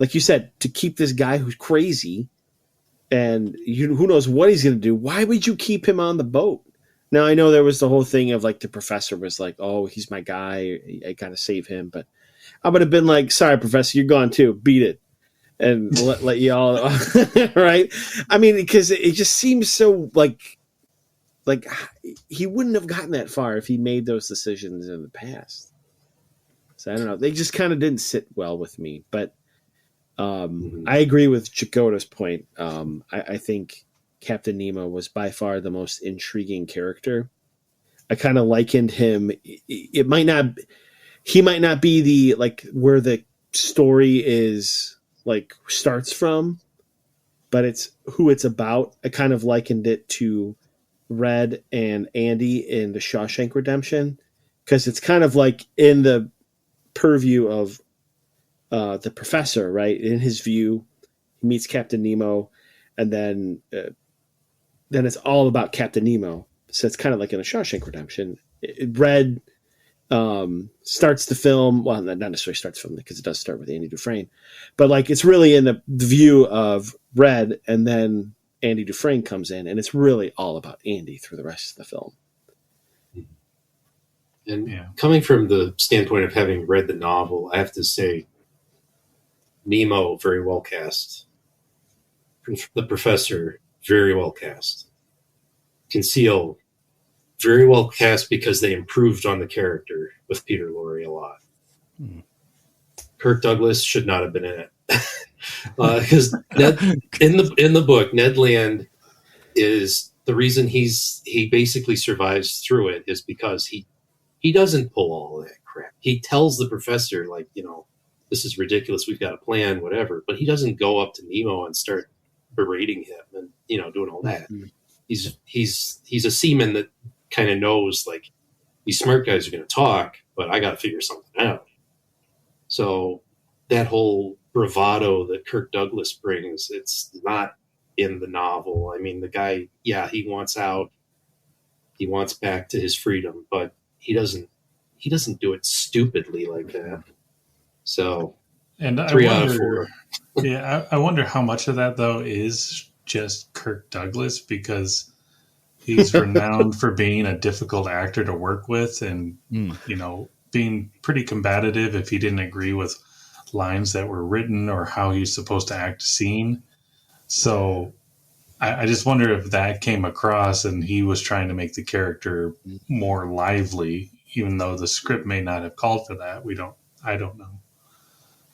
[SPEAKER 6] Like you said, to keep this guy who's crazy and who knows what he's going to do. Why would you keep him on the boat? Now, I know there was the whole thing of like the professor was like, oh, he's my guy. I got to save him. But I would have been like, sorry, professor, you're gone too. Beat it. And let you all, right? I mean, because it just seems so like he wouldn't have gotten that far if he made those decisions in the past. So I don't know. They just kind of didn't sit well with me. But I agree with Jagoda's point. I think Captain Nemo was by far the most intriguing character. I kind of likened him. He might not be the like where the story is like starts from, but it's who it's about. I kind of likened it to Red and Andy in the Shawshank Redemption, because it's kind of like in the purview of the professor, right? In his view, he meets Captain Nemo, and then it's all about Captain Nemo. So it's kind of like in a Shawshank Redemption. Red starts the film. Well, not necessarily starts the film, because it does start with Andy Dufresne, but like it's really in the view of Red, and then Andy Dufresne comes in, and it's really all about Andy through the rest of the film.
[SPEAKER 5] And coming from the standpoint of having read the novel, I have to say, Nemo, very well cast. The Professor, very well cast. Conceal, very well cast because they improved on the character with Peter Lorre a lot. Kirk Douglas should not have been in it. Because in the book, Ned Land is the reason he basically survives through it is because he doesn't pull all of that crap. He tells the professor, like, this is ridiculous. We've got a plan, whatever. But he doesn't go up to Nemo and start berating him and doing all that. Mm-hmm. He's a seaman that kind of knows, like, these smart guys are going to talk, but I got to figure something out. So that whole bravado that Kirk Douglas brings, it's not in the novel. I mean, the guy, he wants out. He wants back to his freedom, but he doesn't do it stupidly like that. So,
[SPEAKER 7] and
[SPEAKER 5] 3 out of 4.
[SPEAKER 7] I wonder how much of that though is just Kirk Douglas, because he's renowned for being a difficult actor to work with, and being pretty combative if he didn't agree with lines that were written or how he's supposed to act a scene. So I just wonder if that came across and he was trying to make the character more lively, even though the script may not have called for that. I don't know.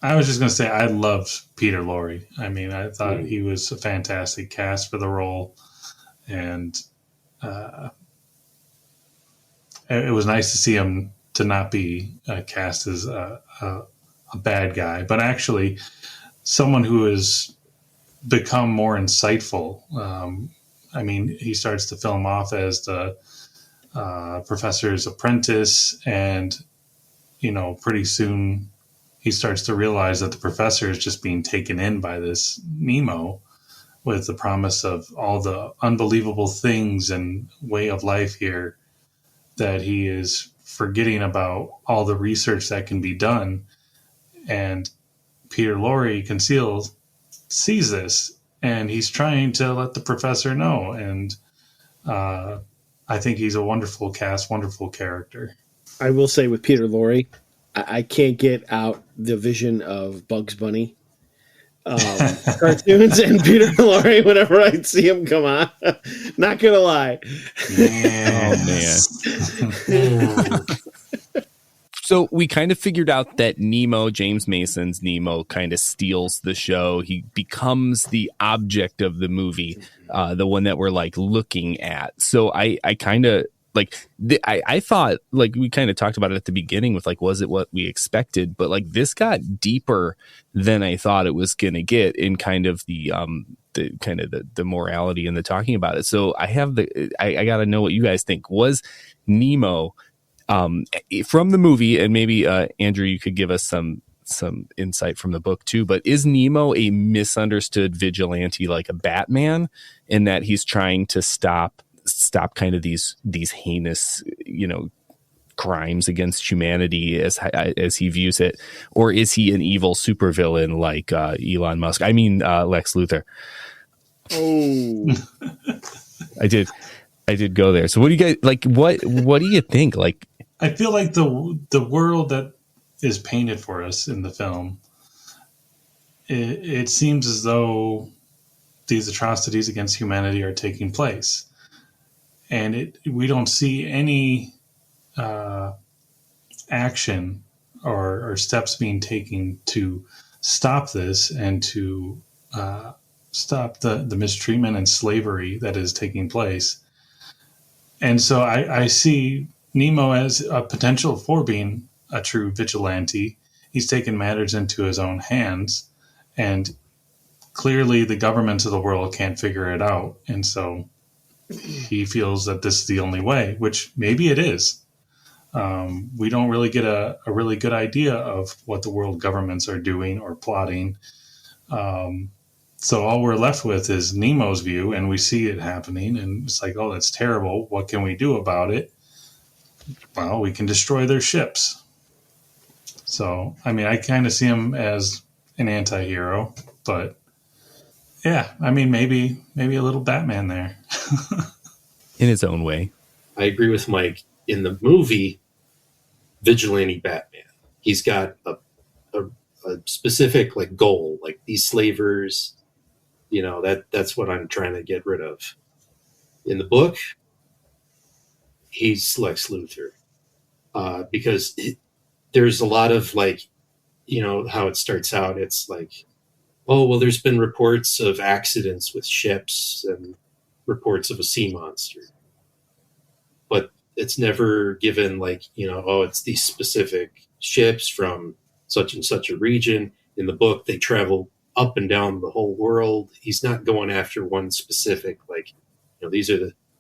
[SPEAKER 7] I was just going to say I loved Peter Lorre. I mean, I thought he was a fantastic cast for the role, and it was nice to see him to not be cast as a bad guy, but actually someone who has become more insightful. I mean, he starts the film off as the professor's apprentice, and pretty soon he starts to realize that the professor is just being taken in by this Nemo with the promise of all the unbelievable things and way of life here, that he is forgetting about all the research that can be done. And Peter Lorre Conceal sees this, and he's trying to let the professor know. And I think he's a wonderful cast, wonderful character.
[SPEAKER 6] I will say with Peter Lorre, I can't get out the vision of Bugs Bunny cartoons and Peter Lorre whenever I see him come on. Not gonna lie.
[SPEAKER 1] Man. So we kind of figured out that Nemo, James Mason's Nemo, kind of steals the show. He becomes the object of the movie, the one that we're like looking at. So I kind of like, I thought, like, we kind of talked about it at the beginning with like, was it what we expected? But like, this got deeper than I thought it was going to get in kind of the morality and the talking about it. So I got to know what you guys think. Was Nemo from the movie, and maybe Andrew, you could give us some insight from the book too, but is Nemo a misunderstood vigilante like a Batman, in that he's trying to stop kind of these heinous crimes against humanity as he views it, or is he an evil supervillain like Elon Musk? I mean Lex Luthor.
[SPEAKER 6] Oh,
[SPEAKER 1] I did I did go there. So what do you guys like? What do you think? Like,
[SPEAKER 7] I feel like the world that is painted for us in the film, it seems as though these atrocities against humanity are taking place, and we don't see any action or steps being taken to stop this and to stop the mistreatment and slavery that is taking place. And so I see Nemo as a potential for being a true vigilante. He's taken matters into his own hands, and clearly the governments of the world can't figure it out. And so he feels that this is the only way, which maybe it is. We don't really get a really good idea of what the world governments are doing or plotting. So all we're left with is Nemo's view, and we see it happening, and it's like, oh, that's terrible. What can we do about it? Well, we can destroy their ships. So, I mean, I kind of see him as an anti-hero, but yeah, I mean, maybe a little Batman there.
[SPEAKER 1] in his own way.
[SPEAKER 5] I agree with Mike. In the movie, vigilante Batman, he's got a specific like goal, like these slavers, that's what I'm trying to get rid of. In the book, he's Lex Luthor, because there's a lot of like, how it starts out. It's like, oh, well, there's been reports of accidents with ships and reports of a sea monster, but it's never given like, oh, it's these specific ships from such and such a region. In the book, they travel up and down the whole world. He's not going after one specific, like, these are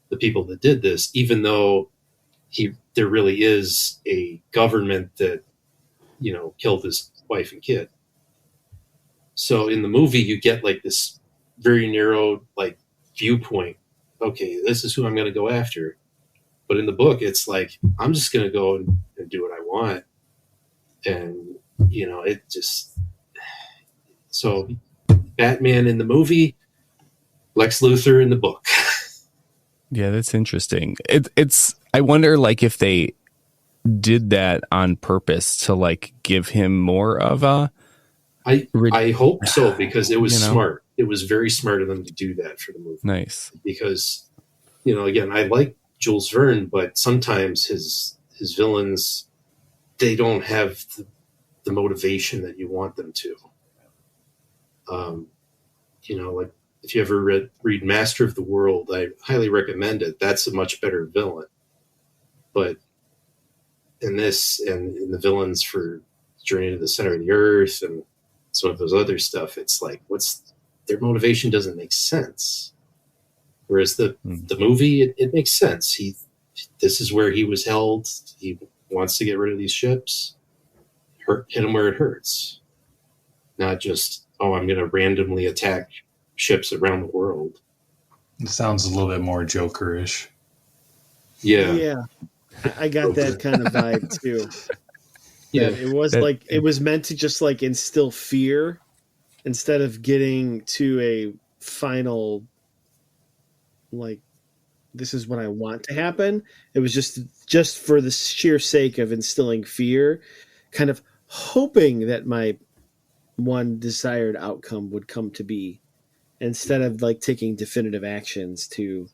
[SPEAKER 5] the people that did this, even though there really is a government that, killed his wife and kid. So in the movie, you get like this very narrow, like, viewpoint. Okay, this is who I'm going to go after. But in the book, it's like, I'm just going to go and do what I want. And, it just... So Batman in the movie, Lex Luthor in the book.
[SPEAKER 1] Yeah, that's interesting. It's I wonder like if they did that on purpose to like give him more of a...
[SPEAKER 5] I hope so, because it was smart. It was very smart of them to do that for the movie.
[SPEAKER 1] Nice.
[SPEAKER 5] Because, again, I like Jules Verne, but sometimes his villains, they don't have the motivation that you want them to. Like if you ever read Master of the World, I highly recommend it. That's a much better villain. But in this and in the villains for Journey to the Center of the Earth and some of those other stuff, it's like, their motivation doesn't make sense. Whereas the movie, it makes sense. This is where he was held. He wants to get rid of these ships. Hit him where it hurts. Not just, oh, I'm going to randomly attack ships around the world.
[SPEAKER 7] It sounds a little bit more Joker-ish.
[SPEAKER 5] Yeah.
[SPEAKER 6] Yeah. I got that kind of vibe too.
[SPEAKER 5] Yeah.
[SPEAKER 6] It was it was meant to just like instill fear instead of getting to a final, like, this is what I want to happen. It was just for the sheer sake of instilling fear, kind of hoping that my one desired outcome would come to be, instead of like taking definitive actions to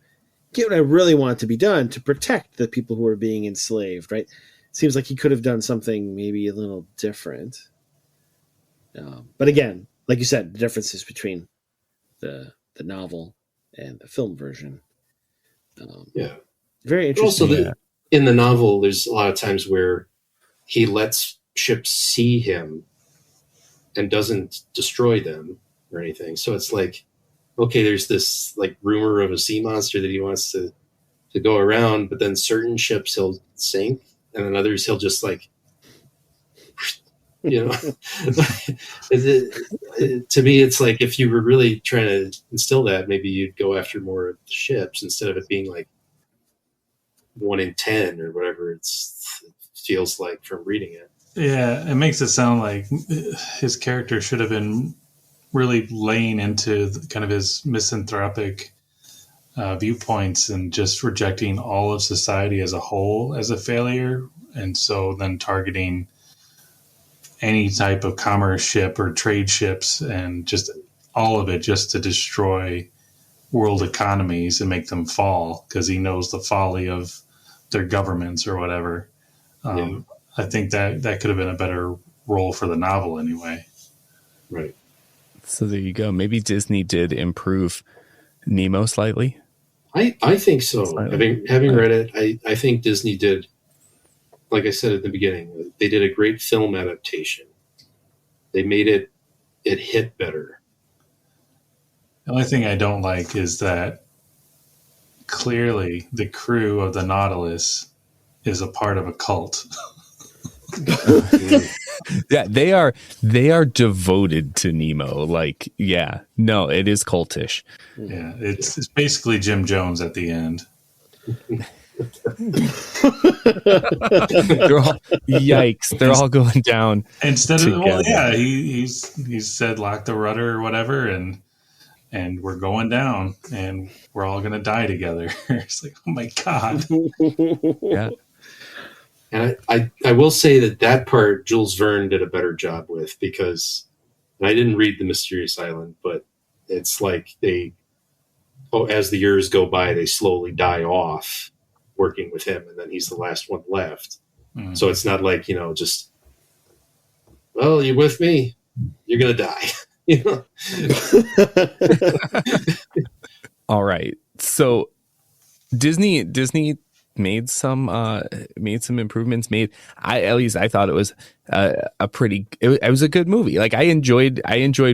[SPEAKER 6] get what I really want to be done to protect the people who are being enslaved, right? Seems like he could have done something maybe a little different. But again, like you said, the differences between the novel and the film version.
[SPEAKER 5] Yeah.
[SPEAKER 6] Very interesting.
[SPEAKER 5] Also, in the novel, there's a lot of times where he lets ships see him and doesn't destroy them or anything. So it's like, okay, there's this like rumor of a sea monster that he wants to go around, but then certain ships he'll sink, and then others he'll just like, to me, it's like if you were really trying to instill that, maybe you'd go after more of the ships instead of it being like 1 in 10 or whatever it feels like from reading it.
[SPEAKER 7] Yeah, it makes it sound like his character should have been really laying into kind of his misanthropic viewpoints and just rejecting all of society as a whole as a failure. And so then targeting any type of commerce ship or trade ships and just all of it just to destroy world economies and make them fall because he knows the folly of their governments or whatever. I think that could have been a better role for the novel anyway.
[SPEAKER 5] Right.
[SPEAKER 1] So there you go. Maybe Disney did improve Nemo slightly.
[SPEAKER 5] I think so.
[SPEAKER 1] Slightly.
[SPEAKER 5] Having read it, I think Disney did, like I said at the beginning, they did a great film adaptation. They made it hit better.
[SPEAKER 7] The only thing I don't like is that clearly the crew of the Nautilus is a part of a cult.
[SPEAKER 1] Yeah, they are devoted to Nemo. Like, yeah, no, it is cultish.
[SPEAKER 7] Yeah, it's basically Jim Jones at the end.
[SPEAKER 1] They're all, yikes! They're all going down.
[SPEAKER 7] Instead of, well,
[SPEAKER 1] together.
[SPEAKER 7] yeah, he's said lock the rudder or whatever, and we're going down, and we're all gonna die together. It's like, oh my god.
[SPEAKER 1] Yeah.
[SPEAKER 5] And I will say that part Jules Verne did a better job with, because I didn't read The Mysterious Island, but it's like as the years go by, they slowly die off working with him, and then he's the last one left.
[SPEAKER 7] Mm.
[SPEAKER 5] So it's not like, just, well, you're with me, you're going to die.
[SPEAKER 1] All right. So Disney made some improvements. At least I thought it was it was a good movie. Like I enjoyed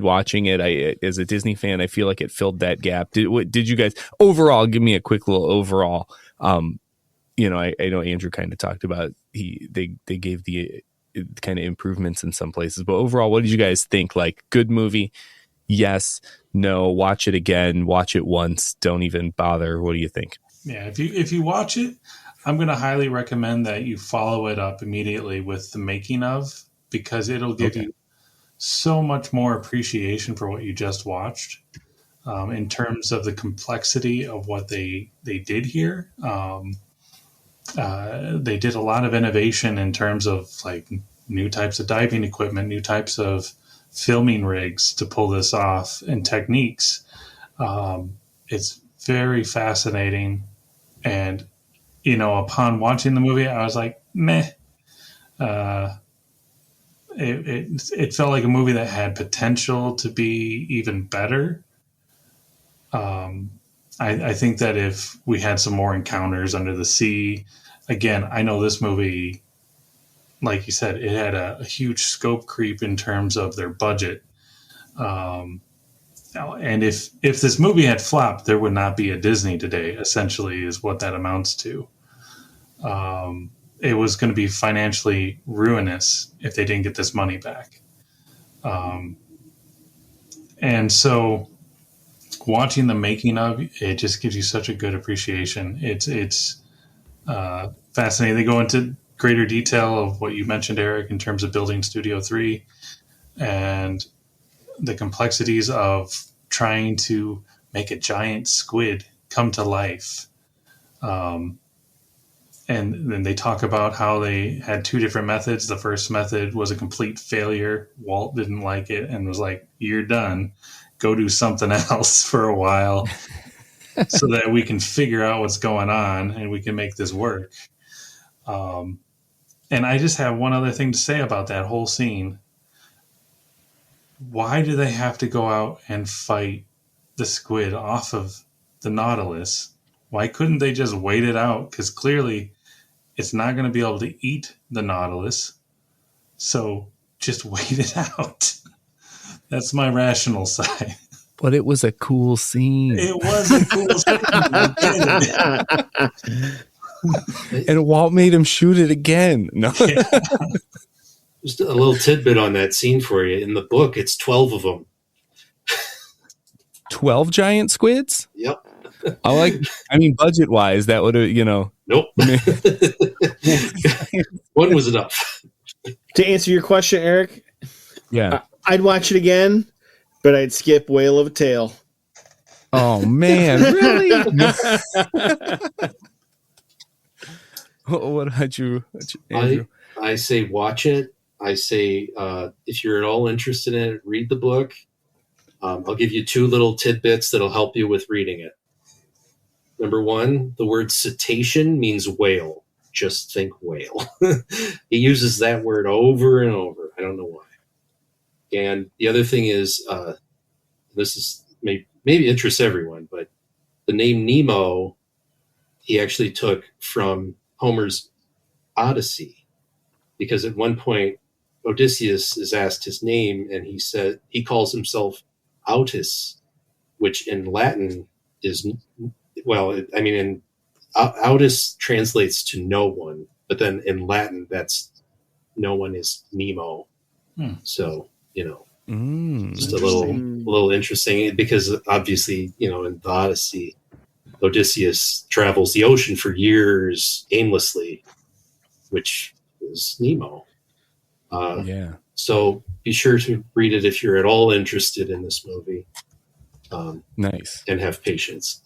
[SPEAKER 1] watching it. As a Disney fan, I feel like it filled that gap. Did you guys overall give me a quick little overall? I know Andrew kind of talked about they gave the kind of improvements in some places, but overall, what did you guys think? Like, good movie? Yes, no, watch it again, watch it once, don't even bother. What do you think?
[SPEAKER 7] Yeah, if you watch it, I'm going to highly recommend that you follow it up immediately with the making of, because it'll give you so much more appreciation for what you just watched, in terms of the complexity of what they did here. They did a lot of innovation in terms of like new types of diving equipment, new types of filming rigs to pull this off, and techniques. It's very fascinating. And, upon watching the movie, I was like, meh. It felt like a movie that had potential to be even better. I think that if we had some more encounters under the sea, again, I know this movie, like you said, it had a huge scope creep in terms of their budget. And if this movie had flopped, there would not be a Disney today, essentially, is what that amounts to. It was going to be financially ruinous if they didn't get this money back. And so watching the making of it just gives you such a good appreciation. It's fascinating. They go into greater detail of what you mentioned, Eric, in terms of building Studio 3 and the complexities of trying to make a giant squid come to life. And then they talk about how they had two different methods. The first method was a complete failure. Walt didn't like it and was like, you're done. Go do something else for a while so that we can figure out what's going on and we can make this work. And I just have one other thing to say about that whole scene. Why do they have to go out and fight the squid off of the Nautilus? Why couldn't they just wait it out? Because clearly it's not going to be able to eat the Nautilus. So just wait it out. That's my rational side.
[SPEAKER 1] But it was a cool scene.
[SPEAKER 7] It was a cool scene.
[SPEAKER 1] And Walt made him shoot it again. No.
[SPEAKER 7] Yeah.
[SPEAKER 5] Just a little tidbit on that scene for you. In the book, it's 12 of them.
[SPEAKER 1] 12 giant squids?
[SPEAKER 5] Yep.
[SPEAKER 1] Budget wise, that would have,
[SPEAKER 5] Nope. One was enough.
[SPEAKER 6] To answer your question, Eric,
[SPEAKER 1] yeah.
[SPEAKER 6] I'd watch it again, but I'd skip Whale of a Tale.
[SPEAKER 1] Oh man, really? What about you, Andrew?
[SPEAKER 5] I say watch it. I say if you're at all interested in it, read the book. I'll give you 2 little tidbits that'll help you with reading it. Number 1, the word cetacean means whale. Just think whale. He uses that word over and over. I don't know why. And the other thing is, this is maybe interests everyone, but the name Nemo, he actually took from Homer's Odyssey, because at one point Odysseus is asked his name, and he said he calls himself Autus, which in Latin is, Autus translates to no one, but then in Latin, that's no one is Nemo. So, just a little interesting, because obviously, in the Odyssey, Odysseus travels the ocean for years aimlessly, which is Nemo.
[SPEAKER 1] Yeah.
[SPEAKER 5] So be sure to read it if you're at all interested in this movie.
[SPEAKER 1] Nice.
[SPEAKER 5] And have patience.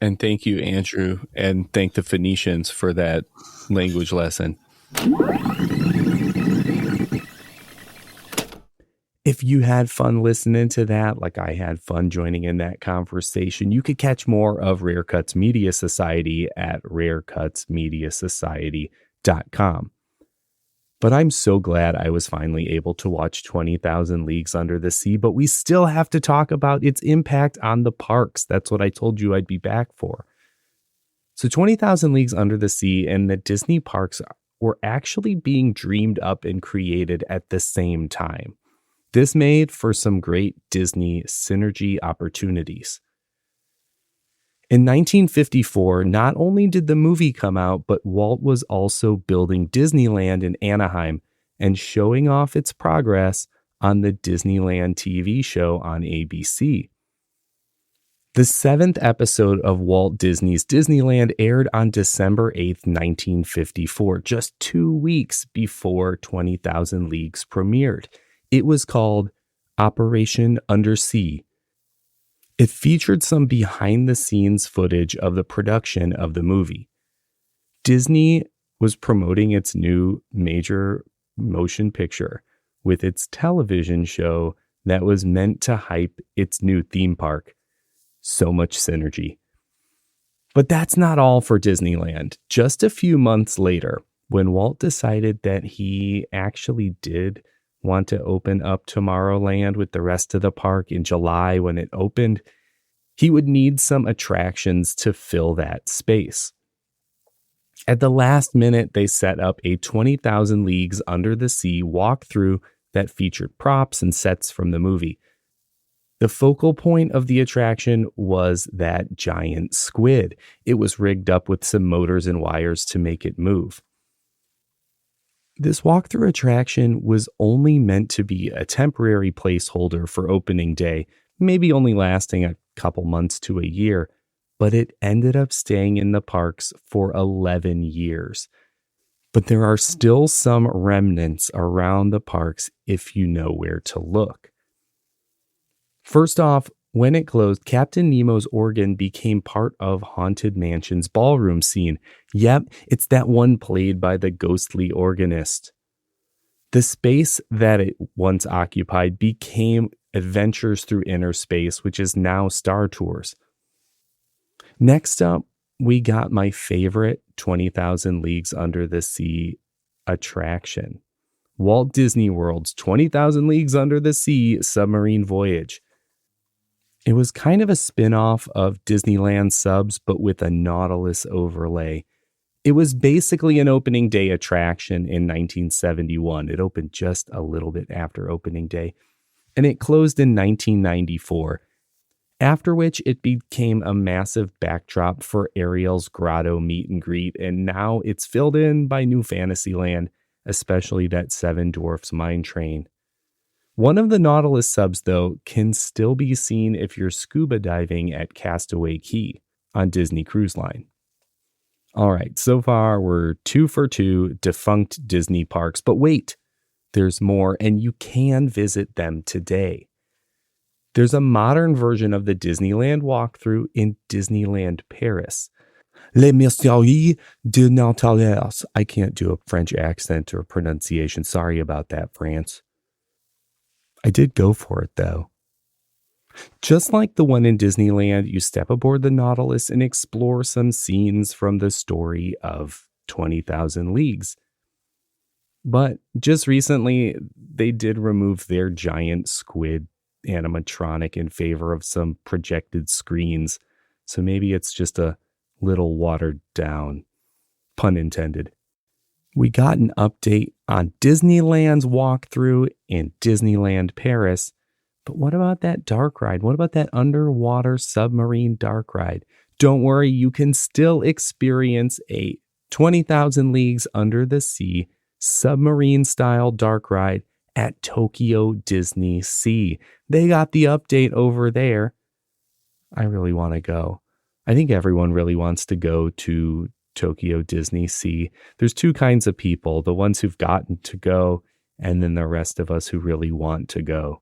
[SPEAKER 1] And thank you, Andrew, and thank the Phoenicians for that language lesson. If you had fun listening to that, like I had fun joining in that conversation, you could catch more of Rare Cuts Media Society at rarecutsmediasociety.com. But I'm so glad I was finally able to watch 20,000 Leagues Under the Sea, but we still have to talk about its impact on the parks. That's what I told you I'd be back for. So 20,000 Leagues Under the Sea and the Disney parks were actually being dreamed up and created at the same time. This made for some great Disney synergy opportunities. In 1954, not only did the movie come out, but Walt was also building Disneyland in Anaheim and showing off its progress on the Disneyland TV show on ABC. The 7th episode of Walt Disney's Disneyland aired on December 8th, 1954, just 2 weeks before 20,000 Leagues premiered. It was called Operation Undersea. It featured some behind-the-scenes footage of the production of the movie. Disney was promoting its new major motion picture with its television show that was meant to hype its new theme park. So much synergy. But that's not all for Disneyland. Just a few months later, when Walt decided that he actually did want to open up Tomorrowland with the rest of the park in July when it opened, he would need some attractions to fill that space. At the last minute, they set up a 20,000 Leagues Under the Sea walkthrough that featured props and sets from the movie. The focal point of the attraction was that giant squid. It was rigged up with some motors and wires to make it move. This walkthrough attraction was only meant to be a temporary placeholder for opening day, maybe only lasting a couple months to a year, but it ended up staying in the parks for 11 years. But there are still some remnants around the parks if you know where to look. First off, when it closed, Captain Nemo's organ became part of Haunted Mansion's ballroom scene. Yep, it's that one played by the ghostly organist. The space that it once occupied became Adventures Through Inner Space, which is now Star Tours. Next up, we got my favorite 20,000 Leagues Under the Sea attraction, Walt Disney World's 20,000 Leagues Under the Sea Submarine Voyage. It was kind of a spin-off of Disneyland Subs, but with a Nautilus overlay. It was basically an opening day attraction in 1971. It opened just a little bit after opening day, and it closed in 1994, after which it became a massive backdrop for Ariel's Grotto meet and greet, and now it's filled in by New Fantasyland, especially that Seven Dwarfs Mine Train. One of the Nautilus subs, though, can still be seen if you're scuba diving at Castaway Cay on Disney Cruise Line. All right, so far we're 2 for 2 defunct Disney parks, but wait, there's more, and you can visit them today. There's a modern version of the Disneyland walkthrough in Disneyland Paris. Les Mystères de Nanterre. I can't do a French accent or pronunciation. Sorry about that, France. I did go for it, though. Just like the one in Disneyland, you step aboard the Nautilus and explore some scenes from the story of 20,000 Leagues. But just recently, they did remove their giant squid animatronic in favor of some projected screens. So maybe it's just a little watered down, pun intended. We got an update on Disneyland's walkthrough in Disneyland Paris. But what about that dark ride? What about that underwater submarine dark ride? Don't worry, you can still experience a 20,000 Leagues Under the Sea submarine-style dark ride at Tokyo Disney Sea. They got the update over there. I really want to go. I think everyone really wants to go to Tokyo Disney Sea. There's two kinds of people, the ones who've gotten to go, and then the rest of us who really want to go.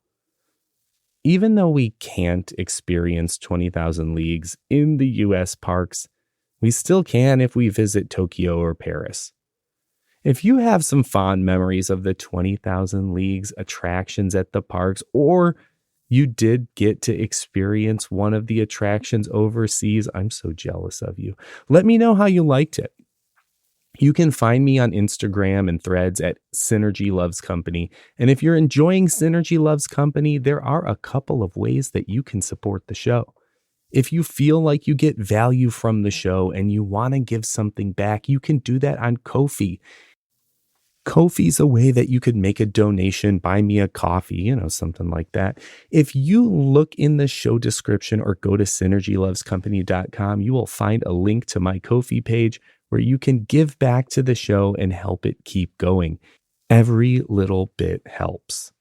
[SPEAKER 1] Even though we can't experience 20,000 Leagues in the US parks, we still can if we visit Tokyo or Paris. If you have some fond memories of the 20,000 Leagues attractions at the parks, or you did get to experience one of the attractions overseas, I'm so jealous of you. Let me know how you liked it. You can find me on Instagram and Threads at Synergy Loves Company. And if you're enjoying Synergy Loves Company, there are a couple of ways that you can support the show. If you feel like you get value from the show and you want to give something back, you can do that on Ko-fi. Ko-fi's a way that you could make a donation, buy me a coffee, something like that. If you look in the show description or go to synergylovescompany.com, you will find a link to my Ko-fi page where you can give back to the show and help it keep going. Every little bit helps.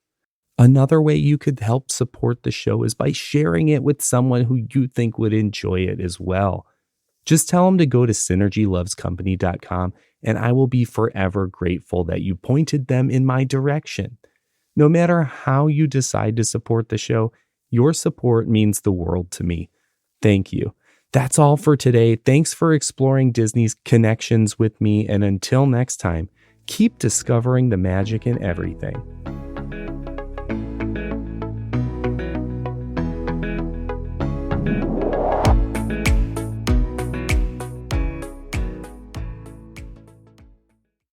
[SPEAKER 1] Another way you could help support the show is by sharing it with someone who you think would enjoy it as well. Just tell them to go to synergylovescompany.com and I will be forever grateful that you pointed them in my direction. No matter how you decide to support the show, your support means the world to me. Thank you. That's all for today. Thanks for exploring Disney's connections with me. And until next time, keep discovering the magic in everything.